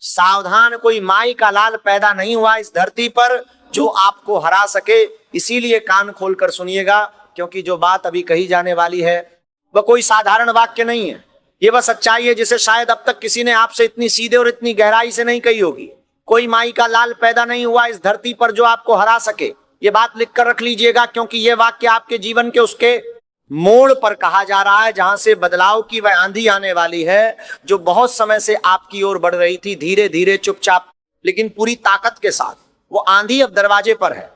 सावधान, कोई माई का लाल पैदा नहीं हुआ इस धरती पर जो आपको हरा सके। इसीलिए कान खोलकर सुनिएगा, क्योंकि जो बात अभी कही जाने वाली है वह कोई साधारण वाक्य नहीं है। ये वह सच्चाई है जिसे शायद अब तक किसी ने आपसे इतनी सीधे और इतनी गहराई से नहीं कही होगी। कोई माई का लाल पैदा नहीं हुआ इस धरती पर जो आपको हरा सके। ये बात लिख कर रख लीजिएगा, क्योंकि यह वाक्य आपके जीवन के उसके मोड़ पर कहा जा रहा है, जहां से बदलाव की वह आंधी आने वाली है जो बहुत समय से आपकी ओर बढ़ रही थी, धीरे धीरे, चुपचाप, लेकिन पूरी ताकत के साथ। वो आंधी अब दरवाजे पर है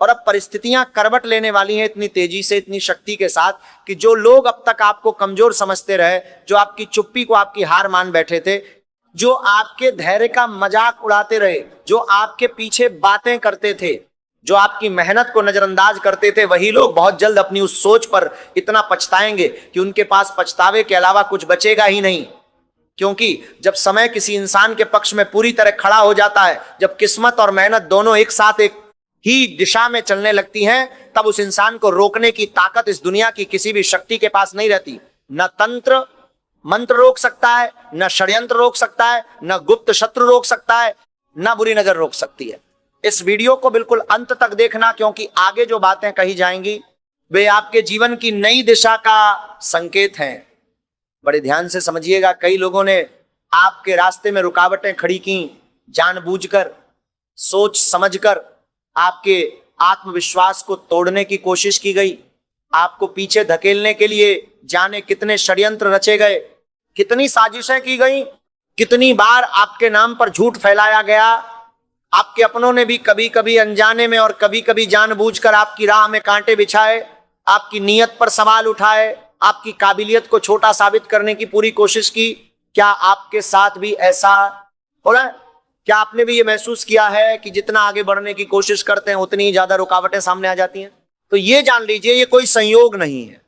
और अब परिस्थितियां करवट लेने वाली हैं इतनी तेजी से, इतनी शक्ति के साथ कि जो लोग अब तक आपको कमजोर समझते रहे, जो आपकी चुप्पी को आपकी हार मान बैठे थे, जो आपके धैर्य का मजाक उड़ाते रहे, जो आपके पीछे बातें करते थे, जो आपकी मेहनत को नजरअंदाज करते थे, वही लोग बहुत जल्द अपनी उस सोच पर इतना पछताएंगे कि उनके पास पछतावे के अलावा कुछ बचेगा ही नहीं। क्योंकि जब समय किसी इंसान के पक्ष में पूरी तरह खड़ा हो जाता है, जब किस्मत और मेहनत दोनों एक साथ एक ही दिशा में चलने लगती हैं, तब उस इंसान को रोकने की ताकत इस दुनिया की किसी भी शक्ति के पास नहीं रहती। न तंत्र मंत्र रोक सकता है, न षड्यंत्र रोक सकता है, न गुप्त शत्रु रोक सकता है, न बुरी नजर रोक सकती है। इस वीडियो को बिल्कुल अंत तक देखना, क्योंकि आगे जो बातें कही जाएंगी वे आपके जीवन की नई दिशा का संकेत हैं। बड़े ध्यान से समझिएगा। कई लोगों ने आपके रास्ते में रुकावटें खड़ी की, जानबूझकर, सोच समझकर आपके आत्मविश्वास को तोड़ने की कोशिश की गई, आपको पीछे धकेलने के लिए जाने कितने षड्यंत्र रचे गए, कितनी साजिशें की गई, कितनी बार आपके नाम पर झूठ फैलाया गया। आपके अपनों ने भी कभी कभी अनजाने में और कभी कभी जानबूझकर आपकी राह में कांटे बिछाए, आपकी नीयत पर सवाल उठाए, आपकी काबिलियत को छोटा साबित करने की पूरी कोशिश की। क्या आपके साथ भी ऐसा हो रहा है? क्या आपने भी ये महसूस किया है कि जितना आगे बढ़ने की कोशिश करते हैं उतनी ही ज्यादा रुकावटें सामने आ जाती हैं? तो ये जान लीजिए, ये कोई संयोग नहीं है,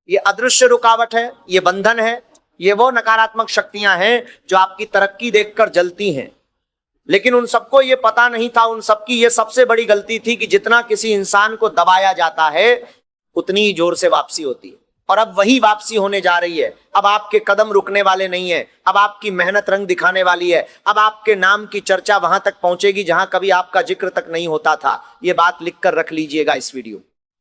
ये अदृश्य रुकावट है, ये बंधन है, ये वो नकारात्मक शक्तियां हैं जो आपकी तरक्की देखकर जलती हैं। लेकिन उन सबको ये पता नहीं था, उन सबकी ये सबसे बड़ी गलती थी कि जितना किसी इंसान को दबाया जाता है उतनी ही जोर से वापसी होती है। और अब वही वापसी होने जा रही है। अब आपके कदम रुकने वाले नहीं है, अब आपकी मेहनत रंग दिखाने वाली है, अब आपके नाम की चर्चा वहां तक पहुंचेगी जहां कभी आपका जिक्र तक नहीं होता था। ये बात लिखकर रख लीजिएगा। इस वीडियो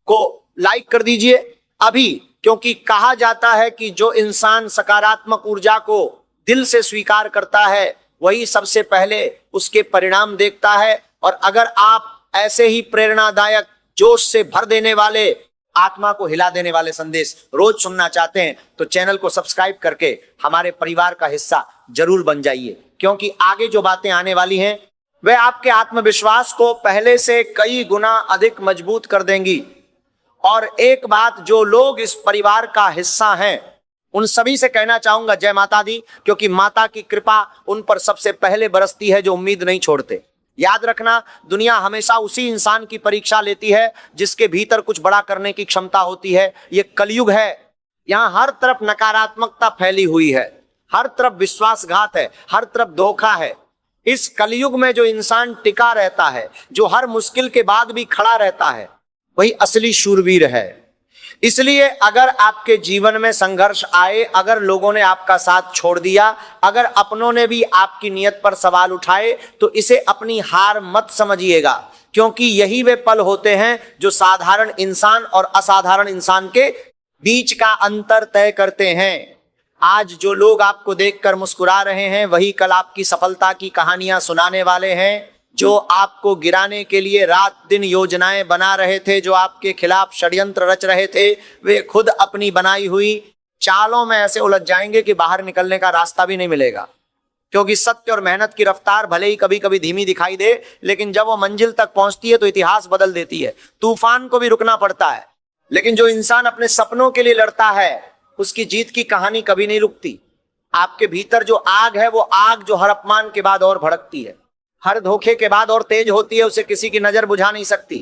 को लाइक कर दीजिए अभी, क्योंकि कहा जाता है कि जो इंसान सकारात्मक ऊर्जा को दिल से स्वीकार करता है वही सबसे पहले उसके परिणाम देखता है। और अगर आप ऐसे ही प्रेरणादायक, जोश से भर देने वाले, आत्मा को हिला देने वाले संदेश रोज सुनना चाहते हैं तो चैनल को सब्सक्राइब करके हमारे परिवार का हिस्सा जरूर बन जाइए, क्योंकि आगे जो बातें आने वाली हैं वे आपके आत्मविश्वास को पहले से कई गुना अधिक मजबूत कर देंगी। और एक बात, जो लोग इस परिवार का हिस्सा हैं उन सभी से कहना चाहूंगा, जय माता दी, क्योंकि माता की कृपा उन पर सबसे पहले बरसती है जो उम्मीद नहीं छोड़ते। याद रखना, दुनिया हमेशा उसी इंसान की परीक्षा लेती है जिसके भीतर कुछ बड़ा करने की क्षमता होती है। ये कलयुग है, यहाँ हर तरफ नकारात्मकता फैली हुई है, हर तरफ विश्वासघात है, हर तरफ धोखा है। इस कलयुग में जो इंसान टिका रहता है, जो हर मुश्किल के बाद भी खड़ा रहता है, वही असली शूरवीर है। इसलिए अगर आपके जीवन में संघर्ष आए, अगर लोगों ने आपका साथ छोड़ दिया, अगर अपनों ने भी आपकी नीयत पर सवाल उठाए, तो इसे अपनी हार मत समझिएगा, क्योंकि यही वे पल होते हैं जो साधारण इंसान और असाधारण इंसान के बीच का अंतर तय करते हैं। आज जो लोग आपको देखकर मुस्कुरा रहे हैं वही कल आपकी सफलता की कहानियां सुनाने वाले हैं। जो आपको गिराने के लिए रात दिन योजनाएं बना रहे थे, जो आपके खिलाफ षड्यंत्र रच रहे थे, वे खुद अपनी बनाई हुई चालों में ऐसे उलझ जाएंगे कि बाहर निकलने का रास्ता भी नहीं मिलेगा। क्योंकि सत्य और मेहनत की रफ्तार भले ही कभी कभी धीमी दिखाई दे, लेकिन जब वो मंजिल तक पहुंचती है तो इतिहास बदल देती है। तूफान को भी रुकना पड़ता है, लेकिन जो इंसान अपने सपनों के लिए लड़ता है उसकी जीत की कहानी कभी नहीं रुकती। आपके भीतर जो आग है, वो आग जो हर अपमान के बाद और भड़कती है, हर धोखे के बाद और तेज होती है। उसे किसी की नजर बुझा नहीं सकती,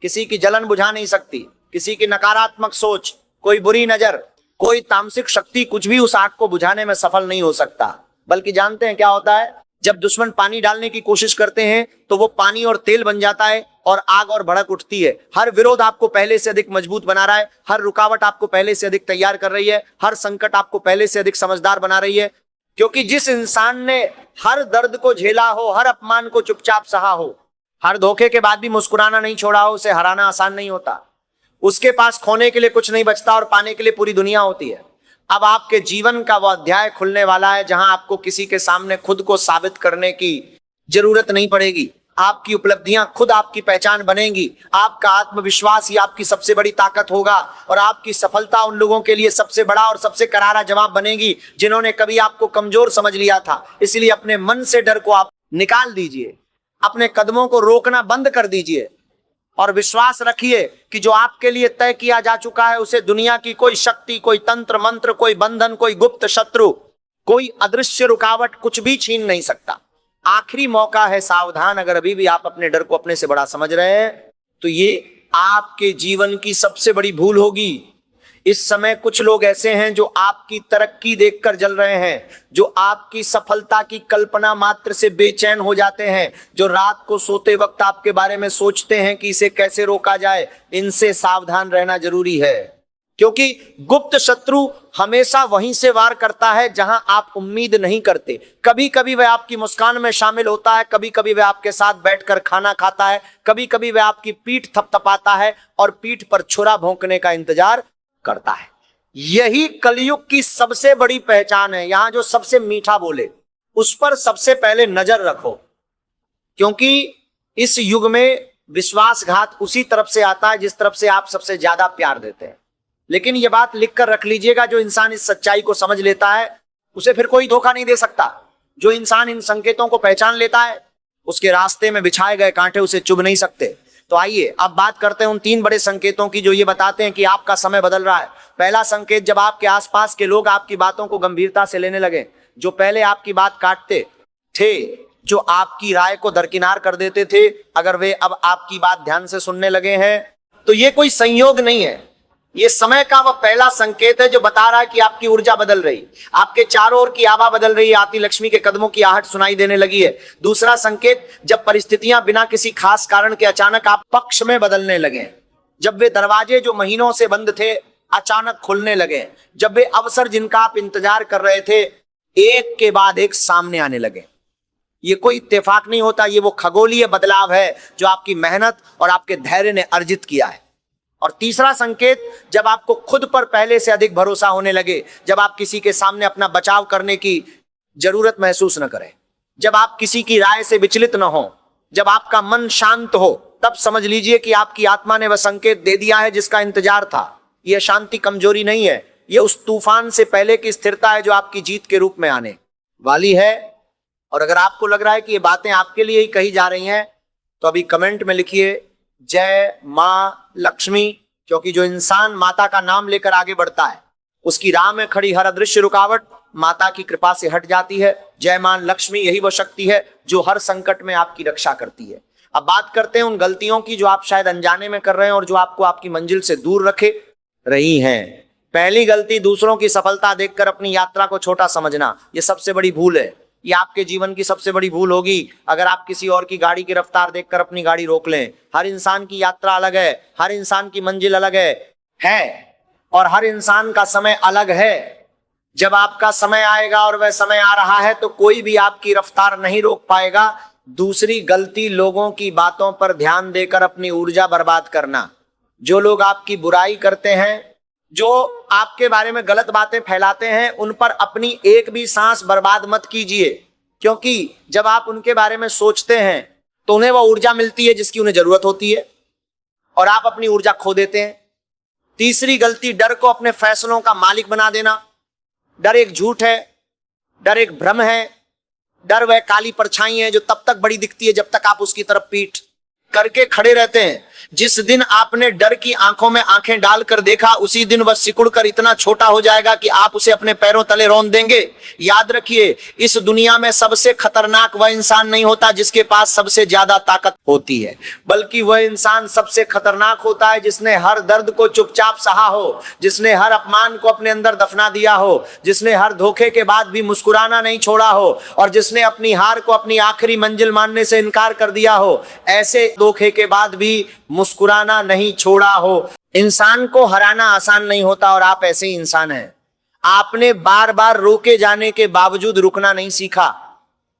किसी की जलन बुझा नहीं सकती, किसी की नकारात्मक सोच, कोई बुरी नजर, कोई तामसिक शक्ति, कुछ भी उस आग को बुझाने में सफल नहीं हो सकता। बल्कि जानते हैं क्या होता है? जब दुश्मन पानी डालने की कोशिश करते हैं तो वो पानी और तेल बन जाता है और आग और भड़क उठती है। हर विरोध आपको पहले से अधिक मजबूत बना रहा है, हर रुकावट आपको पहले से अधिक तैयार कर रही है, हर संकट आपको पहले से अधिक समझदार बना रही है। क्योंकि जिस इंसान ने हर दर्द को झेला हो, हर अपमान को चुपचाप सहा हो, हर धोखे के बाद भी मुस्कुराना नहीं छोड़ा हो, उसे हराना आसान नहीं होता। उसके पास खोने के लिए कुछ नहीं बचता और पाने के लिए पूरी दुनिया होती है। अब आपके जीवन का वो अध्याय खुलने वाला है जहां आपको किसी के सामने खुद को साबित करने की जरूरत नहीं पड़ेगी। आपकी उपलब्धियां खुद आपकी पहचान बनेंगी। आपका आत्मविश्वास ही आपकी सबसे बड़ी ताकत होगा और आपकी सफलता उन लोगों के लिए सबसे बड़ा और सबसे करारा जवाब बनेगी जिन्होंने कभी आपको कमजोर समझ लिया था। इसलिए अपने मन से डर को आप निकाल दीजिए, अपने कदमों को रोकना बंद कर दीजिए और विश्वास रखिए कि जो आपके लिए तय किया जा चुका है उसे दुनिया की कोई शक्ति, कोई तंत्र मंत्र, कोई बंधन, कोई गुप्त शत्रु, कोई अदृश्य रुकावट कुछ भी छीन नहीं सकता। आखिरी मौका है, सावधान। अगर अभी भी आप अपने डर को अपने से बड़ा समझ रहे हैं तो ये आपके जीवन की सबसे बड़ी भूल होगी। इस समय कुछ लोग ऐसे हैं जो आपकी तरक्की देखकर जल रहे हैं, जो आपकी सफलता की कल्पना मात्र से बेचैन हो जाते हैं, जो रात को सोते वक्त आपके बारे में सोचते हैं कि इसे कैसे रोका जाए। इनसे सावधान रहना जरूरी है, क्योंकि गुप्त शत्रु हमेशा वहीं से वार करता है जहां आप उम्मीद नहीं करते। कभी कभी वह आपकी मुस्कान में शामिल होता है, कभी कभी वह आपके साथ बैठकर खाना खाता है, कभी कभी वह आपकी पीठ थपथपाता है और पीठ पर छुरा भोंकने का इंतजार करता है। यही कलयुग की सबसे बड़ी पहचान है। यहां जो सबसे मीठा बोले उस पर सबसे पहले नजर रखो, क्योंकि इस युग में विश्वासघात उसी तरफ से आता है जिस तरफ से आप सबसे ज्यादा प्यार देते हैं। लेकिन यह बात लिखकर रख लीजिएगा, जो इंसान इस सच्चाई को समझ लेता है उसे फिर कोई धोखा नहीं दे सकता। जो इंसान इन संकेतों को पहचान लेता है उसके रास्ते में बिछाए गए कांटे उसे चुभ नहीं सकते। तो आइए अब बात करते हैं उन 3 बड़े संकेतों की जो ये बताते हैं कि आपका समय बदल रहा है। पहला संकेत, जब आपके आसपास के लोग आपकी बातों को गंभीरता से लेने लगे। जो पहले आपकी बात काटते थे, जो आपकी राय को दरकिनार कर देते थे, अगर वे अब आपकी बात ध्यान से सुनने लगे हैं तो ये कोई संयोग नहीं है, ये समय का वह पहला संकेत है जो बता रहा है कि आपकी ऊर्जा बदल रही, आपके चारों ओर की आभा बदल रही है, आती लक्ष्मी के कदमों की आहट सुनाई देने लगी है। दूसरा संकेत, जब परिस्थितियां बिना किसी खास कारण के अचानक आप पक्ष में बदलने लगे, जब वे दरवाजे जो महीनों से बंद थे अचानक खुलने लगे, जब वे अवसर जिनका आप इंतजार कर रहे थे एक के बाद एक सामने आने लगे। ये कोई इत्तेफाक नहीं होता, ये वो खगोलीय बदलाव है जो आपकी मेहनत और आपके धैर्य ने अर्जित किया है। और तीसरा संकेत, जब आपको खुद पर पहले से अधिक भरोसा होने लगे, जब आप किसी के सामने अपना बचाव करने की जरूरत महसूस न करें, जब आप किसी की राय से विचलित न हो, जब आपका मन शांत हो, तब समझ लीजिए कि आपकी आत्मा ने वह संकेत दे दिया है जिसका इंतजार था। यह शांति कमजोरी नहीं है, यह उस तूफान से पहले की स्थिरता है जो आपकी जीत के रूप में आने वाली है। और अगर आपको लग रहा है कि ये बातें आपके लिए ही कही जा रही हैं तो अभी कमेंट में लिखिए जय मां लक्ष्मी, क्योंकि जो इंसान माता का नाम लेकर आगे बढ़ता है उसकी राह में खड़ी हर अदृश्य रुकावट माता की कृपा से हट जाती है। जय मां लक्ष्मी यही वो शक्ति है जो हर संकट में आपकी रक्षा करती है। अब बात करते हैं उन गलतियों की जो आप शायद अनजाने में कर रहे हैं और जो आपको आपकी मंजिल से दूर रखे रही हैं। पहली गलती, दूसरों की सफलता देखकर अपनी यात्रा को छोटा समझना। यह सबसे बड़ी भूल है, ये आपके जीवन की सबसे बड़ी भूल होगी अगर आप किसी और की गाड़ी की रफ्तार देखकर अपनी गाड़ी रोक लें। हर इंसान की यात्रा अलग है, हर इंसान की मंजिल अलग है और हर इंसान का समय अलग है। जब आपका समय आएगा और वह समय आ रहा है तो कोई भी आपकी रफ्तार नहीं रोक पाएगा। दूसरी गलती, लोगों की बातों पर ध्यान देकर अपनी ऊर्जा बर्बाद करना। जो लोग आपकी बुराई करते हैं, जो आपके बारे में गलत बातें फैलाते हैं, उन पर अपनी एक भी सांस बर्बाद मत कीजिए, क्योंकि जब आप उनके बारे में सोचते हैं तो उन्हें वह ऊर्जा मिलती है जिसकी उन्हें जरूरत होती है और आप अपनी ऊर्जा खो देते हैं। तीसरी गलती, डर को अपने फैसलों का मालिक बना देना। डर एक झूठ है, डर एक भ्रम है, डर वह काली परछाई है जो तब तक बड़ी दिखती है जब तक आप उसकी तरफ पीठ करके खड़े रहते हैं। जिस दिन आपने डर की आंखों में आंखें डालकर देखा, उसी दिन वह सिकुड़कर इतना छोटा हो जाएगा कि आप उसे अपने पैरों तले रौंद देंगे। याद रखिए, इस दुनिया में सबसे खतरनाक वह इंसान नहीं होता जिसके पास सबसे ज्यादा ताकत होती है, बल्कि वह इंसान सबसे खतरनाक होता है जिसने हर दर्द को चुपचाप सहा हो, जिसने हर अपमान को अपने अंदर दफना दिया हो, जिसने हर धोखे के बाद भी मुस्कुराना नहीं छोड़ा हो और जिसने अपनी हार को अपनी आखिरी मंजिल मानने से इनकार कर दिया हो। ऐसे धोखे के बाद भी मुस्कुराना नहीं छोड़ा हो। इंसान को हराना आसान नहीं होता और आप ऐसे ही इंसान हैं। आपने बार बार रोके जाने के बावजूद रुकना नहीं सीखा।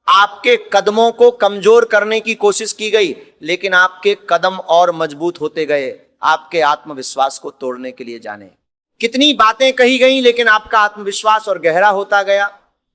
आपके कदमों को कमजोर करने की कोशिश की गई, लेकिन आपके कदम और मजबूत होते गए। आपके आत्मविश्वास को तोड़ने के लिए जाने कितनी बातें कही गई, लेकिन आपका आत्मविश्वास और गहरा होता गया।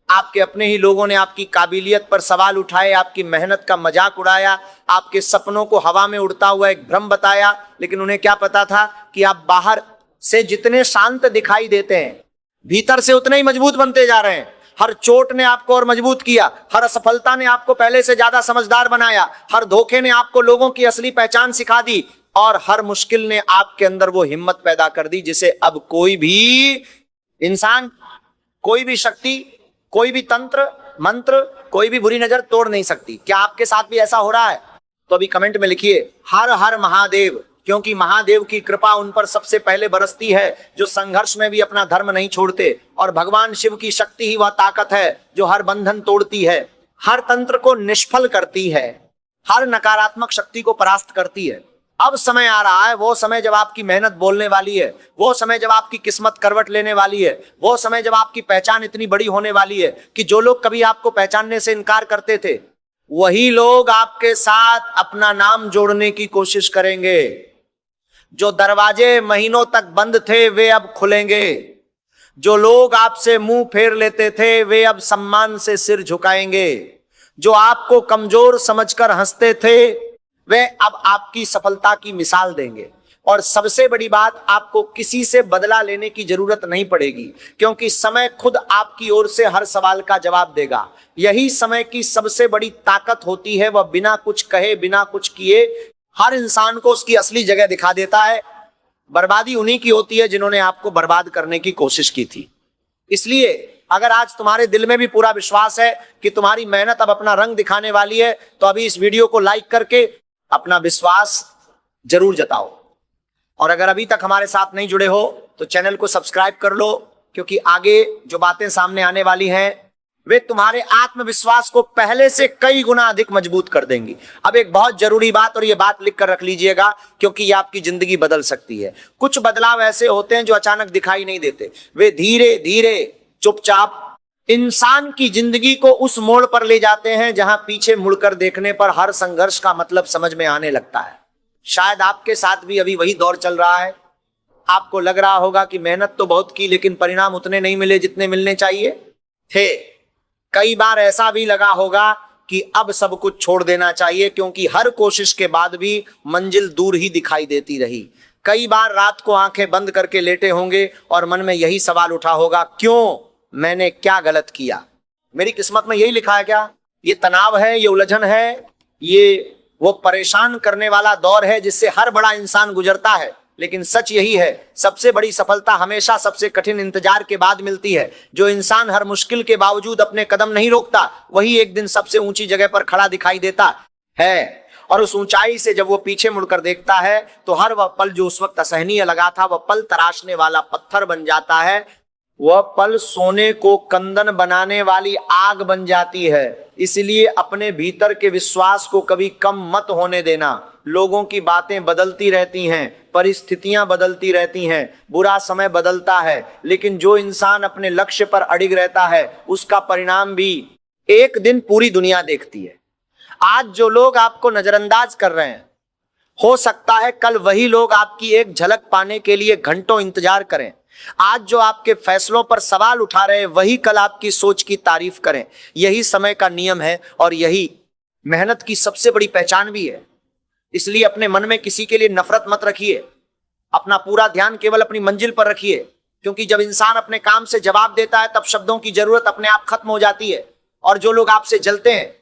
आपके अपने ही लोगों ने आपकी काबिलियत पर सवाल उठाए, आपकी मेहनत का मजाक उड़ाया, आपके सपनों को हवा में उड़ता हुआ एक भ्रम बताया। लेकिन उन्हें क्या पता था कि आप बाहर से जितने शांत दिखाई देते हैं, भीतर से उतने ही मजबूत बनते जा रहे हैं। हर चोट ने आपको और मजबूत किया, हर असफलता ने आपको पहले से ज्यादा समझदार बनाया, हर धोखे ने आपको लोगों की असली पहचान सिखा दी, और हर मुश्किल ने आपके अंदर वो हिम्मत पैदा कर दी जिसे अब कोई भी इंसान, कोई भी शक्ति, कोई भी तंत्र मंत्र, कोई भी बुरी नजर तोड़ नहीं सकती। क्या आपके साथ भी ऐसा हो रहा है? तो अभी कमेंट में लिखिए हर हर महादेव, क्योंकि महादेव की कृपा उन पर सबसे पहले बरसती है जो संघर्ष में भी अपना धर्म नहीं छोड़ते, और भगवान शिव की शक्ति ही वह ताकत है जो हर बंधन तोड़ती है, हर तंत्र को निष्फल करती है, हर नकारात्मक शक्ति को परास्त करती है। अब समय आ रहा है, वो समय जब आपकी मेहनत बोलने वाली है, वो समय जब आपकी किस्मत करवट लेने वाली है, वो समय जब आपकी पहचान इतनी बड़ी होने वाली है कि जो लोग कभी आपको पहचानने से इनकार करते थे, वही लोग आपके साथ अपना नाम जोड़ने की कोशिश करेंगे। जो दरवाजे महीनों तक बंद थे वे अब खुलेंगे। जो लोग आपसे मुंह फेर लेते थे वे अब सम्मान से सिर झुकाएंगे। जो आपको कमजोर समझकर हंसते थे वे अब आपकी सफलता की मिसाल देंगे। और सबसे बड़ी बात, आपको किसी से बदला लेने की जरूरत नहीं पड़ेगी, क्योंकि समय खुद आपकी ओर से हर सवाल का जवाब देगा। यही समय की सबसे बड़ी ताकत होती है, वह बिना कुछ कहे, बिना कुछ किए हर इंसान को उसकी असली जगह दिखा देता है। बर्बादी उन्हीं की होती है जिन्होंने आपको बर्बाद करने की कोशिश की थी। इसलिए अगर आज तुम्हारे दिल में भी पूरा विश्वास है कि तुम्हारी मेहनत अब अपना रंग दिखाने वाली है, तो अभी इस वीडियो को लाइक करके अपना विश्वास जरूर जताओ। और अगर अभी तक हमारे साथ नहीं जुड़े हो तो चैनल को सब्सक्राइब कर लो, क्योंकि आगे जो बातें सामने आने वाली हैं वे तुम्हारे आत्मविश्वास को पहले से कई गुना अधिक मजबूत कर देंगी। अब एक बहुत जरूरी बात, और ये बात लिख कर रख लीजिएगा, क्योंकि ये आपकी जिंदगी बदल सकती है। कुछ बदलाव ऐसे होते हैं जो अचानक दिखाई नहीं देते, वे धीरे धीरे चुपचाप इंसान की जिंदगी को उस मोड़ पर ले जाते हैं जहां पीछे मुड़कर देखने पर हर संघर्ष का मतलब समझ में आने लगता है। शायद आपके साथ भी अभी वही दौर चल रहा है। आपको लग रहा होगा कि मेहनत तो बहुत की, लेकिन परिणाम उतने नहीं मिले जितने मिलने चाहिए थे। कई बार ऐसा भी लगा होगा कि अब सब कुछ छोड़ देना चाहिए, क्योंकि हर कोशिश के बाद भी मंजिल दूर ही दिखाई देती रही। कई बार रात को आंखें बंद करके लेटे होंगे और मन में यही सवाल उठा होगा, क्यों? मैंने क्या गलत किया? मेरी किस्मत में यही लिखा है क्या? ये तनाव है, ये उलझन है, ये वो परेशान करने वाला दौर है जिससे हर बड़ा इंसान गुजरता है। लेकिन सच यही है, सबसे बड़ी सफलता हमेशा सबसे कठिन इंतजार के बाद मिलती है। जो इंसान हर मुश्किल के बावजूद अपने कदम नहीं रोकता, वही एक दिन सबसे ऊंची जगह पर खड़ा दिखाई देता है। और उस ऊंचाई से जब वो पीछे मुड़कर देखता है तो हर वह पल जो उस वक्त असहनीय लगा था, वह पल तराशने वाला पत्थर बन जाता है। वह पल सोने को कंदन बनाने वाली आग बन जाती है। इसलिए अपने भीतर के विश्वास को कभी कम मत होने देना। लोगों की बातें बदलती रहती हैं, परिस्थितियां बदलती रहती हैं, बुरा समय बदलता है, लेकिन जो इंसान अपने लक्ष्य पर अडिग रहता है उसका परिणाम भी एक दिन पूरी दुनिया देखती है। आज जो लोग आपको नजरअंदाज कर रहे हैं, हो सकता है कल वही लोग आपकी एक झलक पाने के लिए घंटों इंतजार करें। आज जो आपके फैसलों पर सवाल उठा रहे हैं, वही कल आपकी सोच की तारीफ करें। यही समय का नियम है और यही मेहनत की सबसे बड़ी पहचान भी है। इसलिए अपने मन में किसी के लिए नफरत मत रखिए, अपना पूरा ध्यान केवल अपनी मंजिल पर रखिए, क्योंकि जब इंसान अपने काम से जवाब देता है तब शब्दों की जरूरत अपने आप खत्म हो जाती है। और जो लोग आपसे जलते हैं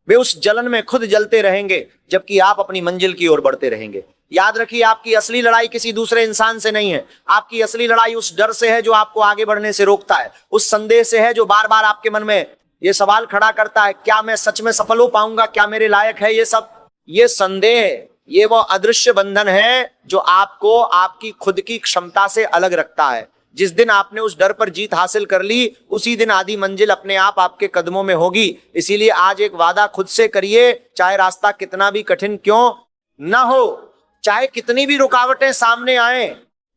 वे उस जलन में खुद जलते रहेंगे, जबकि आप अपनी मंजिल की ओर बढ़ते रहेंगे। याद रखिए, आपकी असली लड़ाई किसी दूसरे इंसान से नहीं है। आपकी असली लड़ाई उस डर से है जो आपको आगे बढ़ने से रोकता है, उस संदेह से है जो बार बार आपके मन में ये सवाल खड़ा करता है, क्या मैं सच में सफल हो पाऊंगा? क्या मेरे लायक है ये सब? ये संदेह, ये वो अदृश्य बंधन है जो आपको आपकी खुद की क्षमता से अलग रखता है। जिस दिन आपने उस डर पर जीत हासिल कर ली, उसी दिन आधी मंजिल अपने आप आपके कदमों में होगी। इसीलिए आज एक वादा खुद से करिए, चाहे रास्ता कितना भी कठिन क्यों ना हो, चाहे कितनी भी रुकावटें सामने आए,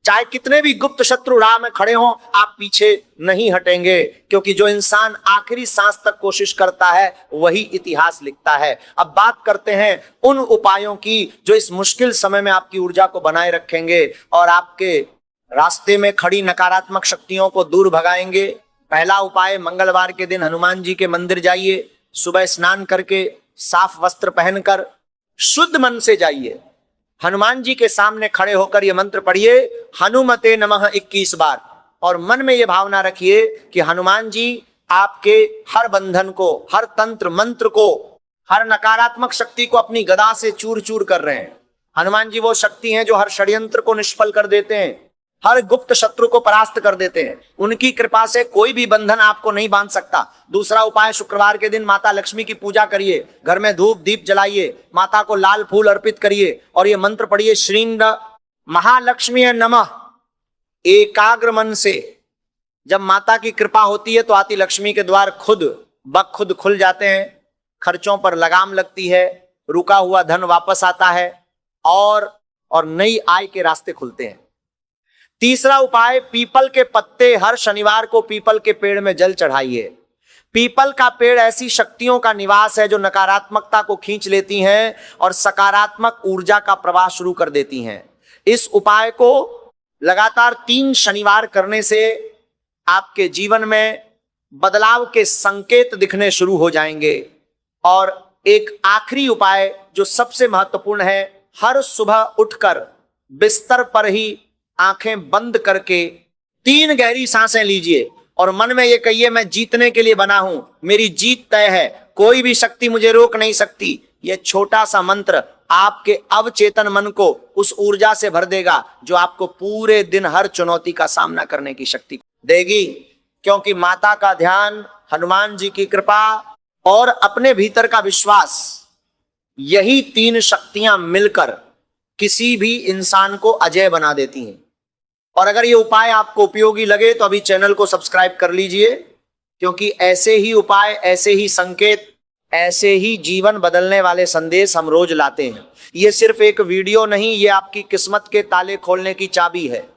चाहे कितने भी गुप्त शत्रु राह में खड़े हों, आप पीछे नहीं हटेंगे, क्योंकि जो इंसान आखिरी सांस तक कोशिश करता है वही इतिहास लिखता है। अब बात करते हैं उन उपायों की जो इस मुश्किल समय में आपकी ऊर्जा को बनाए रखेंगे और आपके रास्ते में खड़ी नकारात्मक शक्तियों को दूर भगाएंगे। पहला उपाय, मंगलवार के दिन हनुमान जी के मंदिर जाइए, सुबह स्नान करके साफ वस्त्र पहनकर शुद्ध मन से जाइए, हनुमान जी के सामने खड़े होकर यह मंत्र पढ़िए, हनुमते नमः 21 बार, और मन में यह भावना रखिए कि हनुमान जी आपके हर बंधन को, हर तंत्र मंत्र को, हर नकारात्मक शक्ति को अपनी गदा से चूर चूर कर रहे हैं। हनुमान जी वो शक्ति हैं जो हर षड्यंत्र को निष्फल कर देते हैं, हर गुप्त शत्रु को परास्त कर देते हैं। उनकी कृपा से कोई भी बंधन आपको नहीं बांध सकता। दूसरा उपाय, शुक्रवार के दिन माता लक्ष्मी की पूजा करिए, घर में धूप दीप जलाइए, माता को लाल फूल अर्पित करिए और ये मंत्र पढ़िए, श्रींद महालक्ष्मी नमः। एकाग्र मन से जब माता की कृपा होती है तो आती लक्ष्मी के द्वार खुद ब खुद खुल जाते हैं, खर्चों पर लगाम लगती है, रुका हुआ धन वापस आता है और नई आय के रास्ते खुलते हैं। तीसरा उपाय, पीपल के पत्ते, हर शनिवार को पीपल के पेड़ में जल चढ़ाइए। पीपल का पेड़ ऐसी शक्तियों का निवास है जो नकारात्मकता को खींच लेती हैं और सकारात्मक ऊर्जा का प्रवाह शुरू कर देती हैं। इस उपाय को लगातार 3 शनिवार करने से आपके जीवन में बदलाव के संकेत दिखने शुरू हो जाएंगे। और एक आखिरी उपाय जो सबसे महत्वपूर्ण है, हर सुबह उठकर बिस्तर पर ही आंखें बंद करके 3 गहरी सांसें लीजिए और मन में ये कहिए, मैं जीतने के लिए बना हूं, मेरी जीत तय है, कोई भी शक्ति मुझे रोक नहीं सकती। यह छोटा सा मंत्र आपके अवचेतन मन को उस ऊर्जा से भर देगा जो आपको पूरे दिन हर चुनौती का सामना करने की शक्ति देगी। क्योंकि माता का ध्यान, हनुमान जी की कृपा और अपने भीतर का विश्वास, यही 3 शक्तियां मिलकर किसी भी इंसान को अजय बना देती हैं। और अगर ये उपाय आपको उपयोगी लगे तो अभी चैनल को सब्सक्राइब कर लीजिए, क्योंकि ऐसे ही उपाय, ऐसे ही संकेत, ऐसे ही जीवन बदलने वाले संदेश हम रोज लाते हैं। ये सिर्फ एक वीडियो नहीं, ये आपकी किस्मत के ताले खोलने की चाबी है।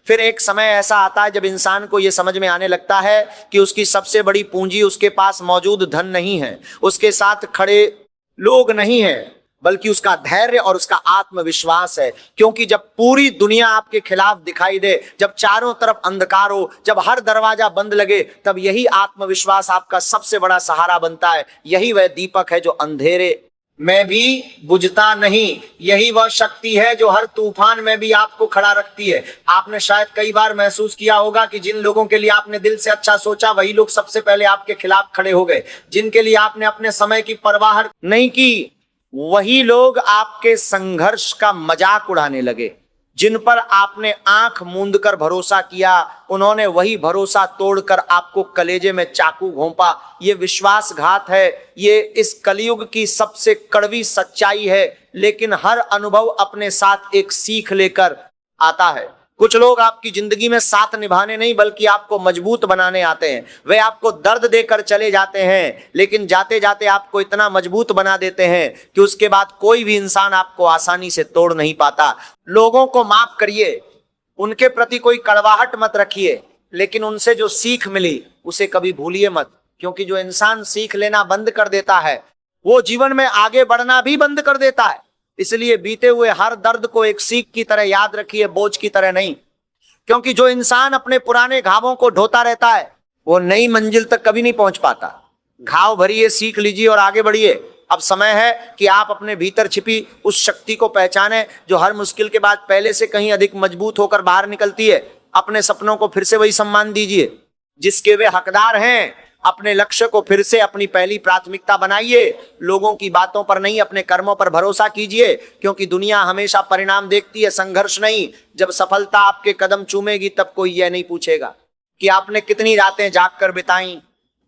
फिर एक समय ऐसा आता है जब इंसान को यह समझ में आने लगता है कि उसकी सबसे बड़ी पूंजी उसके पास मौजूद धन नहीं है, उसके साथ खड़े लोग नहीं है, बल्कि उसका धैर्य और उसका आत्मविश्वास है। क्योंकि जब पूरी दुनिया आपके खिलाफ दिखाई दे, जब चारों तरफ अंधकार हो, जब हर दरवाजा बंद लगे, तब यही आत्मविश्वास आपका सबसे बड़ा सहारा बनता है। यही वह दीपक है जो अंधेरे में भी बुझता नहीं, यही वह शक्ति है जो हर तूफान में भी आपको खड़ा रखती है। आपने शायद कई बार महसूस किया होगा कि जिन लोगों के लिए आपने दिल से अच्छा सोचा, वही लोग सबसे पहले आपके खिलाफ खड़े हो गए। जिनके लिए आपने अपने समय की परवाह नहीं की, वही लोग आपके संघर्ष का मजाक उड़ाने लगे। जिन पर आपने आंख मूंद कर भरोसा किया, उन्होंने वही भरोसा तोड़कर आपको कलेजे में चाकू घोंपा। ये विश्वासघात है, ये इस कलयुग की सबसे कड़वी सच्चाई है। लेकिन हर अनुभव अपने साथ एक सीख लेकर आता है। कुछ लोग आपकी जिंदगी में साथ निभाने नहीं बल्कि आपको मजबूत बनाने आते हैं। वे आपको दर्द देकर चले जाते हैं, लेकिन जाते जाते आपको इतना मजबूत बना देते हैं कि उसके बाद कोई भी इंसान आपको आसानी से तोड़ नहीं पाता। लोगों को माफ करिए, उनके प्रति कोई कड़वाहट मत रखिए, लेकिन उनसे जो सीख मिली उसे कभी भूलिए मत। क्योंकि जो इंसान सीख लेना बंद कर देता है, वो जीवन में आगे बढ़ना भी बंद कर देता है। इसलिए बीते हुए हर दर्द को एक सीख की तरह याद रखिए, बोझ की तरह नहीं। क्योंकि जो इंसान अपने पुराने घावों को ढोता रहता है, वो नई मंजिल तक कभी नहीं पहुंच पाता। घाव भरिए, सीख लीजिए और आगे बढ़िए। अब समय है कि आप अपने भीतर छिपी उस शक्ति को पहचानें जो हर मुश्किल के बाद पहले से कहीं अधिक मजबूत होकर बाहर निकलती है। अपने सपनों को फिर से वही सम्मान दीजिए जिसके वे हकदार हैं। अपने लक्ष्य को फिर से अपनी पहली प्राथमिकता बनाइए। लोगों की बातों पर नहीं, अपने कर्मों पर भरोसा कीजिए, क्योंकि दुनिया हमेशा परिणाम देखती है, संघर्ष नहीं। जब सफलता आपके कदम चूमेगी तब कोई यह नहीं पूछेगा कि आपने कितनी रातें जाग कर बिताई,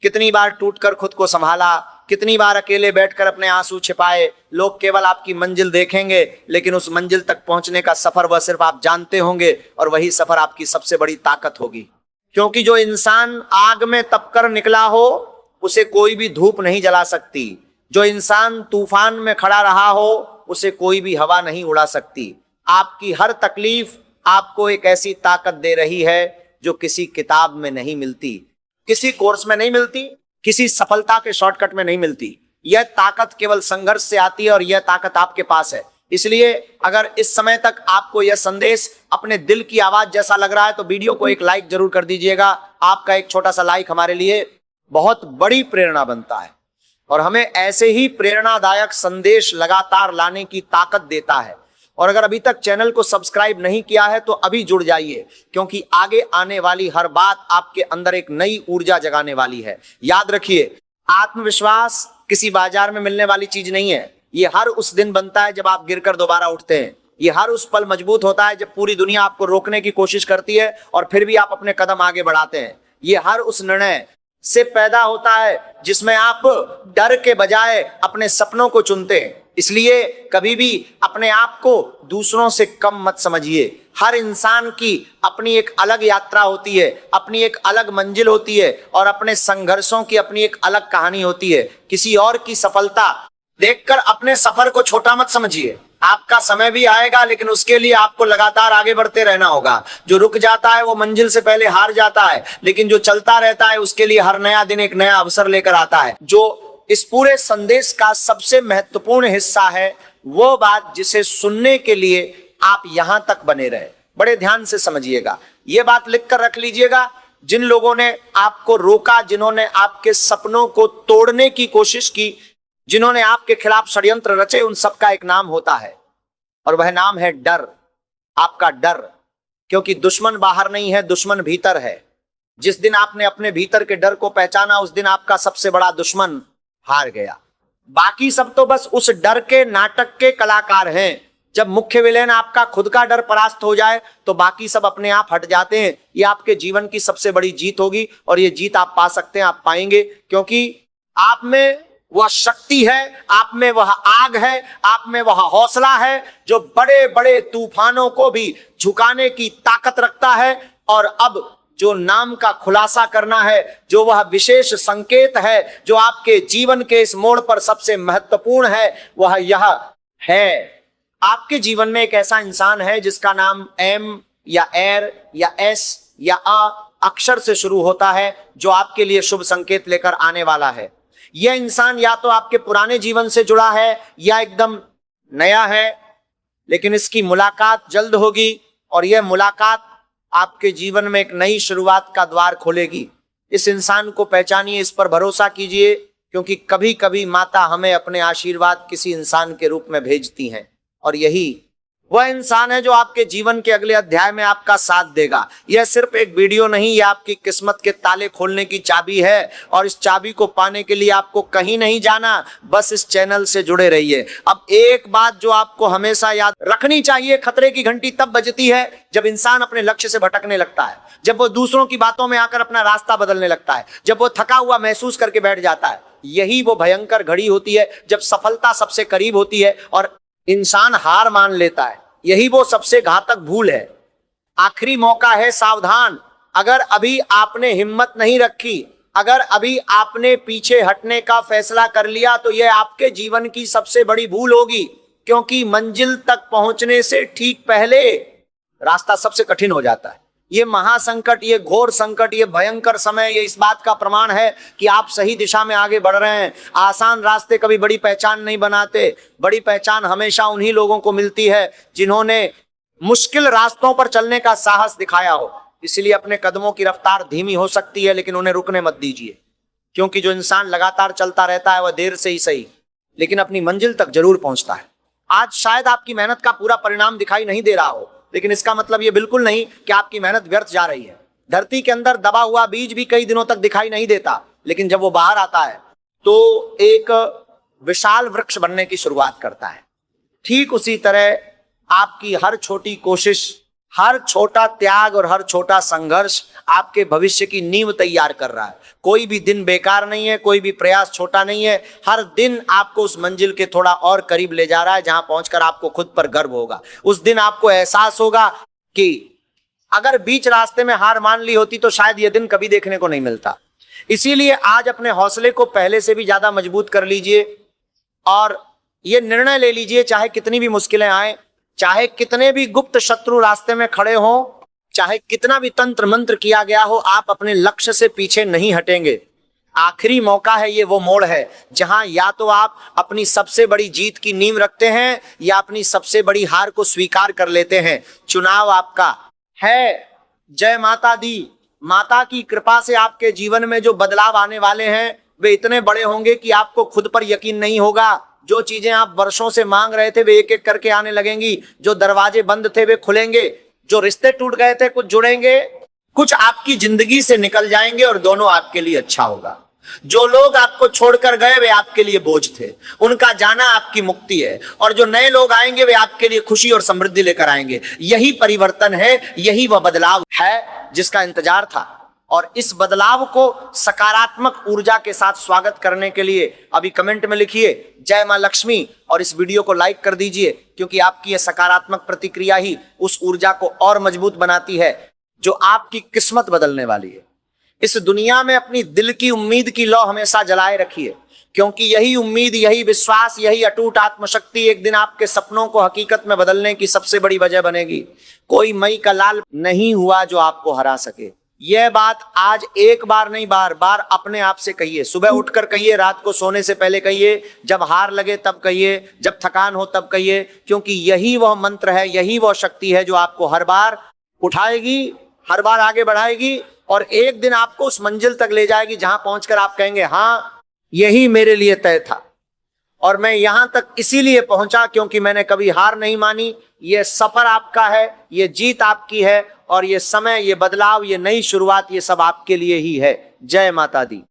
कितनी बार टूटकर खुद को संभाला, कितनी बार अकेले बैठकर अपने आंसू छिपाए। लोग केवल आपकी मंजिल देखेंगे, लेकिन उस मंजिल तक पहुंचने का सफर वह सिर्फ आप जानते होंगे, और वही सफर आपकी सबसे बड़ी ताकत होगी। क्योंकि जो इंसान आग में तपकर निकला हो, उसे कोई भी धूप नहीं जला सकती। जो इंसान तूफान में खड़ा रहा हो, उसे कोई भी हवा नहीं उड़ा सकती। आपकी हर तकलीफ, आपको एक ऐसी ताकत दे रही है जो किसी किताब में नहीं मिलती, किसी कोर्स में नहीं मिलती, किसी सफलता के शॉर्टकट में नहीं मिलती। यह ताकत केवल संघर्ष से आती है और यह ताकत आपके पास है। इसलिए अगर इस समय तक आपको यह संदेश अपने दिल की आवाज जैसा लग रहा है तो वीडियो को एक लाइक जरूर कर दीजिएगा। आपका एक छोटा सा लाइक हमारे लिए बहुत बड़ी प्रेरणा बनता है और हमें ऐसे ही प्रेरणादायक संदेश लगातार लाने की ताकत देता है। और अगर अभी तक चैनल को सब्सक्राइब नहीं किया है तो अभी जुड़ जाइए, क्योंकि आगे आने वाली हर बात आपके अंदर एक नई ऊर्जा जगाने वाली है। याद रखिए, आत्मविश्वास किसी बाजार में मिलने वाली चीज नहीं है। ये हर उस दिन बनता है जब आप गिरकर दोबारा उठते हैं। ये हर उस पल मजबूत होता है जब पूरी दुनिया आपको रोकने की कोशिश करती है और फिर भी आप अपने कदम आगे बढ़ाते हैं। ये हर उस निर्णय से पैदा होता है जिसमें आप डर के बजाय अपने सपनों को चुनते हैं। इसलिए कभी भी अपने आप को दूसरों से कम मत समझिए। हर इंसान की अपनी एक अलग यात्रा होती है, अपनी एक अलग मंजिल होती है और अपने संघर्षों की अपनी एक अलग कहानी होती है। किसी और की सफलता देखकर अपने सफर को छोटा मत समझिए। आपका समय भी आएगा, लेकिन उसके लिए आपको लगातार आगे बढ़ते रहना होगा। जो रुक जाता है वो मंजिल से पहले हार जाता है, लेकिन जो चलता रहता है उसके लिए हर नया दिन एक नया अवसर लेकर आता है। जो इस पूरे संदेश का सबसे महत्वपूर्ण हिस्सा है वो बात जिसे सुनने के लिए आप यहां तक बने रहे। बड़े ध्यान से समझिएगा, ये बात लिखकर रख लीजिएगा। जिन लोगों ने आपको रोका, जिन्होंने आपके सपनों को तोड़ने की कोशिश की, जिन्होंने आपके खिलाफ षड्यंत्र रचे, उन सबका एक नाम होता है और वह नाम है डर। आपका डर, क्योंकि दुश्मन बाहर नहीं है, दुश्मन भीतर है। जिस दिन आपने अपने भीतर के डर को पहचाना उस दिन आपका सबसे बड़ा दुश्मन हार गया। बाकी सब तो बस उस डर के नाटक के कलाकार हैं। जब मुख्य विलेन आपका खुद का डर परास्त हो जाए तो बाकी सब अपने आप हट जाते हैं। ये आपके जीवन की सबसे बड़ी जीत होगी और ये जीत आप पा सकते हैं, आप पाएंगे, क्योंकि आप में वह शक्ति है, आप में वह आग है, आप में वह हौसला है जो बड़े बड़े तूफानों को भी झुकाने की ताकत रखता है। और अब जो नाम का खुलासा करना है, जो वह विशेष संकेत है जो आपके जीवन के इस मोड़ पर सबसे महत्वपूर्ण है, वह यह है। आपके जीवन में एक ऐसा इंसान है जिसका नाम एम या एर या एस या अ अक्षर से शुरू होता है, जो आपके लिए शुभ संकेत लेकर आने वाला है। यह इंसान या तो आपके पुराने जीवन से जुड़ा है या एकदम नया है, लेकिन इसकी मुलाकात जल्द होगी और यह मुलाकात आपके जीवन में एक नई शुरुआत का द्वार खोलेगी। इस इंसान को पहचानिए, इस पर भरोसा कीजिए, क्योंकि कभी कभी माता हमें अपने आशीर्वाद किसी इंसान के रूप में भेजती हैं और यही वह इंसान है जो आपके जीवन के अगले अध्याय में आपका साथ देगा। यह सिर्फ एक वीडियो नहीं, यह आपकी किस्मत के ताले खोलने की चाबी है और इस चाबी को पाने के लिए आपको कहीं नहीं जाना, बस इस चैनल से जुड़े रहिए। अब एक बात जो आपको हमेशा याद रखनी चाहिए, खतरे की घंटी तब बजती है जब इंसान अपने लक्ष्य से भटकने लगता है, जब वो दूसरों की बातों में आकर अपना रास्ता बदलने लगता है, जब वो थका हुआ महसूस करके बैठ जाता है। यही वो भयंकर घड़ी होती है जब सफलता सबसे करीब होती है और इंसान हार मान लेता है। यही वो सबसे घातक भूल है। आखिरी मौका है, सावधान। अगर अभी आपने हिम्मत नहीं रखी, अगर अभी आपने पीछे हटने का फैसला कर लिया तो यह आपके जीवन की सबसे बड़ी भूल होगी, क्योंकि मंजिल तक पहुंचने से ठीक पहले रास्ता सबसे कठिन हो जाता है। ये महासंकट, ये घोर संकट, ये भयंकर समय, ये इस बात का प्रमाण है कि आप सही दिशा में आगे बढ़ रहे हैं। आसान रास्ते कभी बड़ी पहचान नहीं बनाते। बड़ी पहचान हमेशा उन्हीं लोगों को मिलती है जिन्होंने मुश्किल रास्तों पर चलने का साहस दिखाया हो। इसलिए अपने कदमों की रफ्तार धीमी हो सकती है, लेकिन उन्हें रुकने मत दीजिए, क्योंकि जो इंसान लगातार चलता रहता है वह देर से ही सही लेकिन अपनी मंजिल तक जरूर पहुंचता है। आज शायद आपकी मेहनत का पूरा परिणाम दिखाई नहीं दे रहा हो, लेकिन इसका मतलब यह बिल्कुल नहीं कि आपकी मेहनत व्यर्थ जा रही है। धरती के अंदर दबा हुआ बीज भी कई दिनों तक दिखाई नहीं देता, लेकिन जब वो बाहर आता है तो एक विशाल वृक्ष बनने की शुरुआत करता है। ठीक उसी तरह आपकी हर छोटी कोशिश, हर छोटा त्याग और हर छोटा संघर्ष आपके भविष्य की नींव तैयार कर रहा है। कोई भी दिन बेकार नहीं है, कोई भी प्रयास छोटा नहीं है। हर दिन आपको उस मंजिल के थोड़ा और करीब ले जा रहा है जहां पहुंचकर आपको खुद पर गर्व होगा। उस दिन आपको एहसास होगा कि अगर बीच रास्ते में हार मान ली होती तो शायद यह दिन कभी देखने को नहीं मिलता। इसीलिए आज अपने हौसले को पहले से भी ज्यादा मजबूत कर लीजिए और यह निर्णय ले लीजिए, चाहे कितनी भी मुश्किलें आए, चाहे कितने भी गुप्त शत्रु रास्ते में खड़े हों, चाहे कितना भी तंत्र मंत्र किया गया हो, आप अपने लक्ष्य से पीछे नहीं हटेंगे। आखिरी मौका है, ये वो मोड़ है जहां या तो आप अपनी सबसे बड़ी जीत की नींव रखते हैं या अपनी सबसे बड़ी हार को स्वीकार कर लेते हैं। चुनाव आपका है। जय माता दी। माता की कृपा से आपके जीवन में जो बदलाव आने वाले हैं वे इतने बड़े होंगे कि आपको खुद पर यकीन नहीं होगा। जो चीजें आप वर्षों से मांग रहे थे वे एक एक करके आने लगेंगी। जो दरवाजे बंद थे वे खुलेंगे। जो रिश्ते टूट गए थे कुछ जुड़ेंगे, कुछ आपकी जिंदगी से निकल जाएंगे और दोनों आपके लिए अच्छा होगा। जो लोग आपको छोड़कर गए वे आपके लिए बोझ थे, उनका जाना आपकी मुक्ति है। और जो नए लोग आएंगे वे आपके लिए खुशी और समृद्धि लेकर आएंगे। यही परिवर्तन है, यही वह बदलाव है जिसका इंतजार था। और इस बदलाव को सकारात्मक ऊर्जा के साथ स्वागत करने के लिए अभी कमेंट में लिखिए जय मां लक्ष्मी और इस वीडियो को लाइक कर दीजिए, क्योंकि आपकी यह सकारात्मक प्रतिक्रिया ही उस ऊर्जा को और मजबूत बनाती है जो आपकी किस्मत बदलने वाली है। इस दुनिया में अपनी दिल की उम्मीद की लौ हमेशा जलाए रखिए, क्योंकि यही उम्मीद, यही विश्वास, यही अटूट आत्मशक्ति एक दिन आपके सपनों को हकीकत में बदलने की सबसे बड़ी वजह बनेगी। कोई मई का लाल नहीं हुआ जो आपको हरा सके। यह बात आज एक बार नहीं, बार बार अपने आप से कहिए। सुबह उठकर कहिए, रात को सोने से पहले कहिए, जब हार लगे तब कहिए, जब थकान हो तब कहिए, क्योंकि यही वह मंत्र है, यही वह शक्ति है जो आपको हर बार उठाएगी, हर बार आगे बढ़ाएगी और एक दिन आपको उस मंजिल तक ले जाएगी जहां पहुंचकर आप कहेंगे हाँ यही मेरे लिए तय था और मैं यहां तक इसीलिए पहुंचा क्योंकि मैंने कभी हार नहीं मानी। ये सफर आपका है, ये जीत आपकी है और ये समय, ये बदलाव, ये नई शुरुआत, ये सब आपके लिए ही है। जय माता दी।